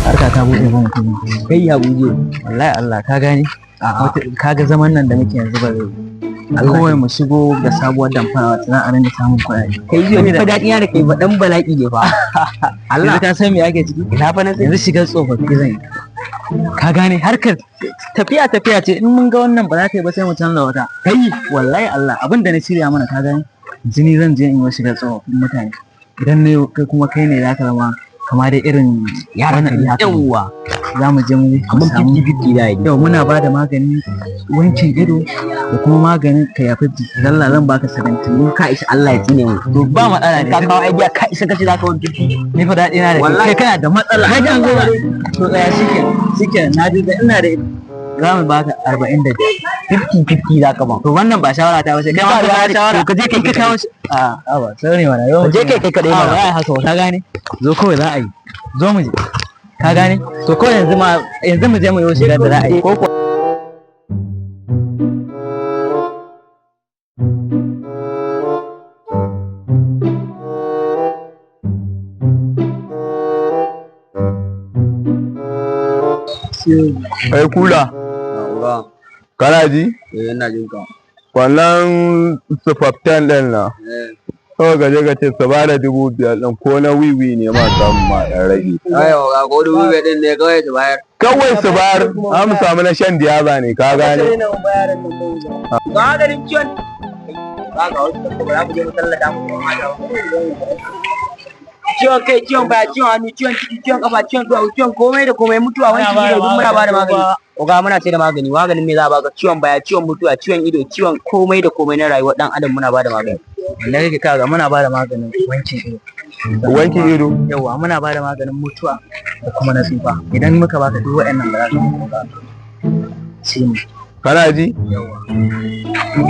harka ta bude mana kuma kai ya buje wallahi Allah ka gane kaga zaman nan da muke yanzu ba zai kawai mu shigo da sabuwar damfara tana a rinda samun kuɗaɗe kai zai fa daɗi da kai ba dan bala'i ne fa Allah ka san me ake ciki ina fa nan yanzu shigar tsofaffi zan yi ka gane harkar tafiya ce in mun ga wannan ba za ta yi ba sai mu canza wata kai wallahi Allah abin da na shirya mana ka gane jini zan je in yi shigar tsofaffin mutane idan ne kai kuma kai ne za ka zama kama da irin yaran da yawwa za mu je mu samu 50-50 da yau muna ba da maganin wankin ido da kuma maganin kayafi Allah zan baka 70 ka isa Allah ya tsine mu to ba matsala ne ka kawo idea ka isa kace za ka wanke ni fa dadi na da kai kana da matsala kai an zo to tsaya shike na ji da ina da za mu baka 45 50-50 za ka ba to wannan ba shawara ta ba sai kai ma ba shawara to ka je kai ka kawo a ba sai mana yau je kai kadai ma ai haka ka gane zo kawai za a yi zo mu je ka gane to kawai yanzu mu je mu yi shiga da za a yi ko Kai kula. Kana ji? Ina jin ka. Wannan sufaftan ɗin na. Kawai gaje ka ce su ba da 5,000 ɗin ko na wiwi ne ma samu ma ɗan rage. Ayo ga ko 5,000 ɗin ne kawai su bayar. Kawai su bayar an mu samu na shan diyaza ne ka gane. Ga garin ciwon. Ga wasu da ba za ku je masallata mu ciwon kai, ciwon baya, ciwon hannu, ciwon ciki, ciwon kafa, ciwon duwawu, ciwon komai da komai mutuwa wani ne duk muna bada magani. Oga muna ce da magani, maganin me za a baka ciwon baya, ciwon mutuwa, ciwon ido, ciwon komai da komai na rayuwar dan adam muna bada magani. Wallahi kake kaga muna bada maganin wankin ido. Wankin ido? Yawa muna bada maganin mutuwa da kuma na tsufa. Idan muka baka duk waɗannan ba za su ba. Shi ne. Kana ji?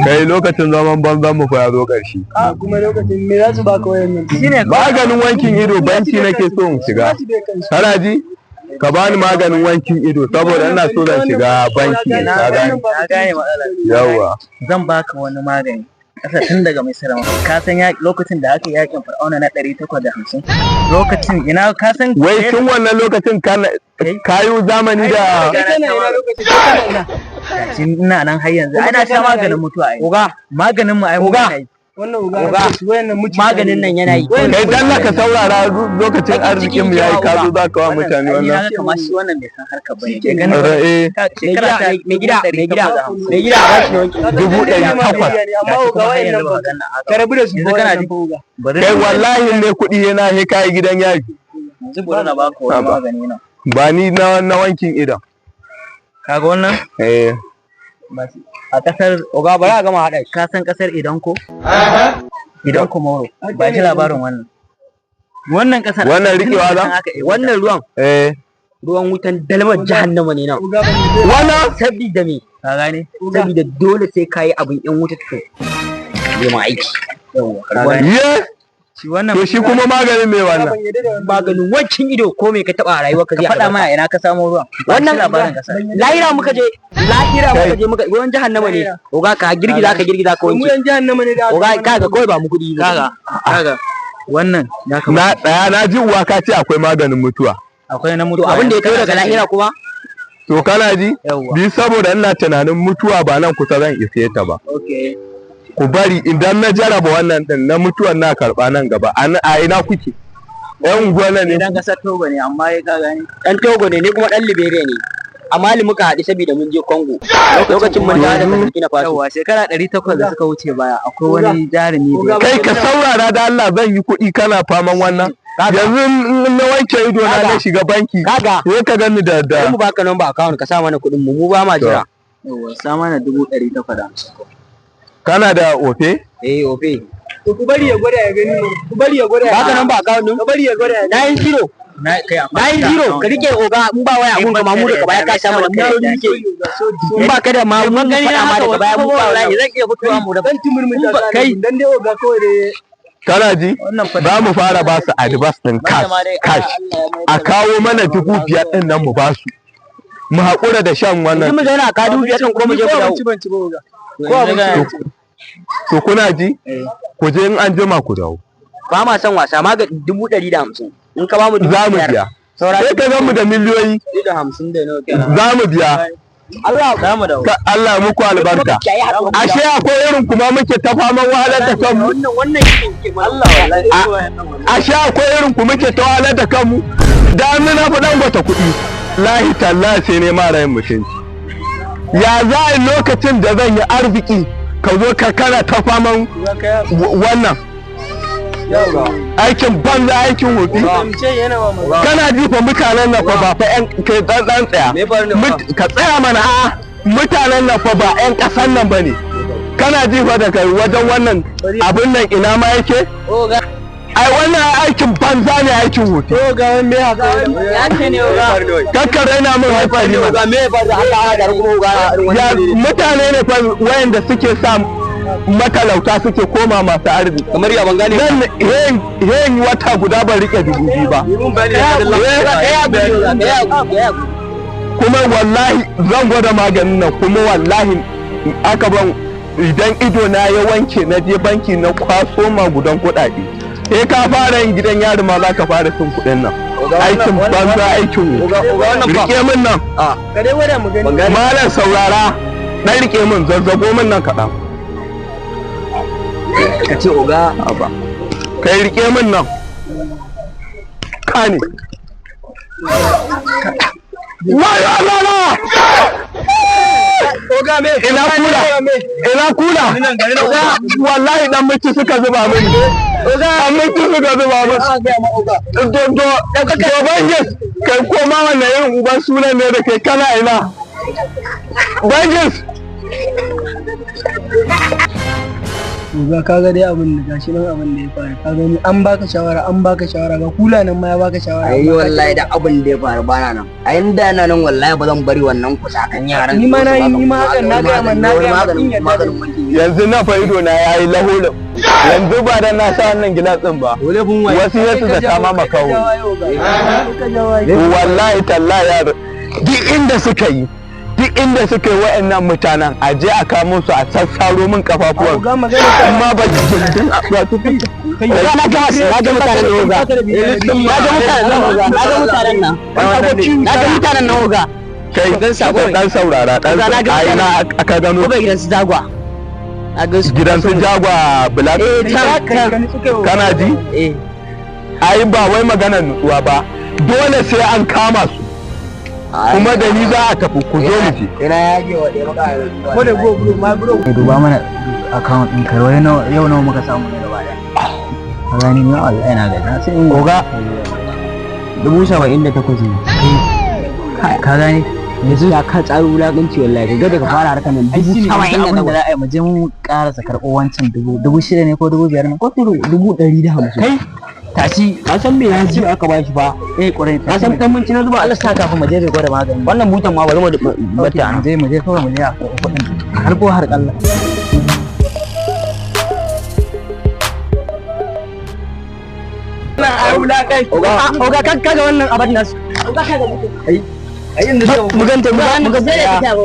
Kai lokacin zaman banzan mu fa ya zo ƙarshe. Kuma lokacin me za su baka wayannan? Shine maganin wankin ido banki nake so in shiga. Kana ji? Ka bani maganin wankin ido saboda ina so zan shiga banki. Na gane matsalar. Yawa. Zan baka wani magani. Kasa tun daga mai sarama ka san lokacin da aka yakin fir'auna na 850 lokacin ina ka san wai tun wannan lokacin kayu zamani da ina nan har yanzu ana sha maganin mutuwa ai oga maganin mu ai oga wannan oga maganin nan yana yi kai dan ka saurara lokacin arzikin mu yayi ka zo za ka wa mutane wannan kamar shi wannan bai san harkar bane ke ganin shekara ta mai gida a bashi wanki 800 amma oga wayannan ka rabu da su kana ji kai wallahi ne kuɗi yana he kai gidan yari zubo na baka wani magani na ba ni na wankin idan kaga wannan a kasar oga bara a gama haɗa ka san kasar idan ko moro ba ji labarin wannan kasar wannan rikewa za wannan ruwan ruwan wutan dalmar jahannama ne nan wannan sabida me ka gane sabida dole sai kayi abin yan wuta to ne ma aiki to shi kuma maganin me wannan maganin wankin ido ko me ka taba a rayuwar ka zai faɗa mana ina ka samu ruwan wannan labarin kasar lahira muka je muka ruwan jahannama ne oga ka girgiza ka wanke ruwan jahannama ne oga kaga kawai ba mu kudi kaga wannan na daya na ji uwa ka ce akwai maganin mutuwa akwai na mutuwa abin da ya kai daga lahira kuma to kana ji bi saboda ina tunanin mutuwa ba nan kusa zan ise ta ba okay ku bari idan na jaraba wannan din na mutuwan na karba nan gaba a ina kuke yan gwana ne dan kasar Togo ne amma ya ka gani dan Togo ne kuma dan Liberia ne amma muka haɗu saboda mun je Congo lokacin mun da Burkina Faso yawa shekara 800 da suka wuce baya akwai wani jarumi kai ka saurara da Allah zan yi kuɗi kana faman wannan yanzu na wanke ido na shiga banki sai ka gani da mu baka number account ka sa mana kuɗin mu ba ma jira yawa sa mana 850 kana da ofe? Ofe. To ku bari ya gwada ya gani. Ku bari ya gwada. Baka nan ba account din? Ku bari ya gwada. 90. 90 ka rike oga in ba waya mun ga mamu da baya ka sha mana mu rike. In ba ka da ma mun gani na ma da baya mu ba wallahi zan iya fitowa mu da ban tumurmun da kai dan dai oga kawai da kana ji za mu fara ba su advance din cash a kawo mana 5,000 din nan mu ba su mu haƙura da shan wannan mu zauna ka 5,000 din ko mu je mu dawo to kuna ji ku je in an jima ku dawo ba ma san wasa ma ga 150 in ka ba mu za mu biya sai ka gan mu da miliyoyi. 150 da nawa kenan. Za mu biya. Allah muku albarka. Ashe akwai irin kuma muke ta faman wahalar da kanmu. Ashe akwai irin ku muke ta wahalar da kanmu. Da na faɗan gwata kuɗi. Lahi tallahi sai ne ma rayin mutunci. Ya za a lokacin da zan yi arziki ka zo ka kana ta faman wannan. Aikin banza aikin wofi kana jifa mutanen na fa ba fa yan kai dan tsaya ka tsaya mana a mutanen na fa ba yan kasan nan bane kana jifa da kai wajen wannan abin nan ina ma yake ai wannan aikin banza ne aikin wofi me haka yake ne kakkare na mun haifari me ba da Allah ya kuma ya mutane ne fa wayanda suke sa matalauta suke koma masu arziki kamar ya ban gane nan yin wata guda ban rike 2000 ba kuma wallahi zan gwada maganin nan kuma wallahi aka ban idan ido na ya wanke na je banki na kwaso magudan kuɗaɗe sai ka fara yin gidan yari ma za ka fara cin kuɗin nan aikin banza aikin rike min nan malam saurara dan rike min zazzago min nan kaɗan ka ce oga ba kai rike min nan kani wai Allah oga me ina kula wallahi dan miki suka zuba mini oga dan miki suka zuba mini to banjis kai koma wannan irin uban sunan ne da kai kana ina banjis Uga ka ga dai abin da gashi nan abin da ya faru ka gani an baka shawara ga kula nan ma ya baka shawara ai wallahi da abin da ya faru bana nan a inda na nan wallahi ba zan bari wannan kusakan yaran ni ma hakan na ga man yanzu na fa ido na yayi laholo yanzu ba da na sa wannan gilatsin ba wasu yasu da ta mama kawo wallahi tallahi ya duk inda suka yi wa'annan mutanen a je a kamo su a sassaro min kafafuwan amma ba jindin a tufi na ga mutanen nan oga kai dan saurara dan aina aka gano gidan su jagwa black kana ji ai ba wai maganar nutsuwa ba dole sai an kama su kuma da ni za a tafi ku zo mu je ina yage wa dai maka ko da go bro duba mana account din kai wai yau nawa muka samu ne gaba da gani ne Allah yana ga na sai oga 78 ne ka gani yanzu ya ka tsaro wulaganci wallahi ga daga fara harkar nan 70 da za a yi mu je mu karasa karɓo wancan 6,000 ne ko 5,000 ne ko 150 kai tashi a san me ya ci aka ba shi ba kwarai ka san dan mun ci na zuba Allah sa kafin mu je bai gwada magani wannan butan ma bari mu bata an je mu je kawai mu je a kudin har ko har kallon na aula kai oga kaga wannan abad nasu oga kaga ai inda mu ganta mu ga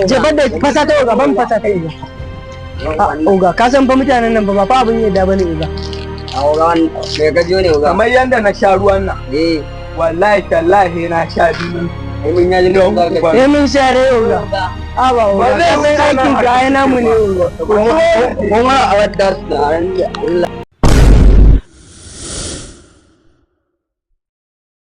je banda fasa ta oga ban fasa ta oga ka san fa mutanen nan ba fa abin yadda bane oga auran me gajo ne ga kamar yanda na sha ruwan nan wallahi tallahi na sha biyu mun yaji don ga mun sha re yoga aba oga aikin ka ai namu ne oga kuma a wadda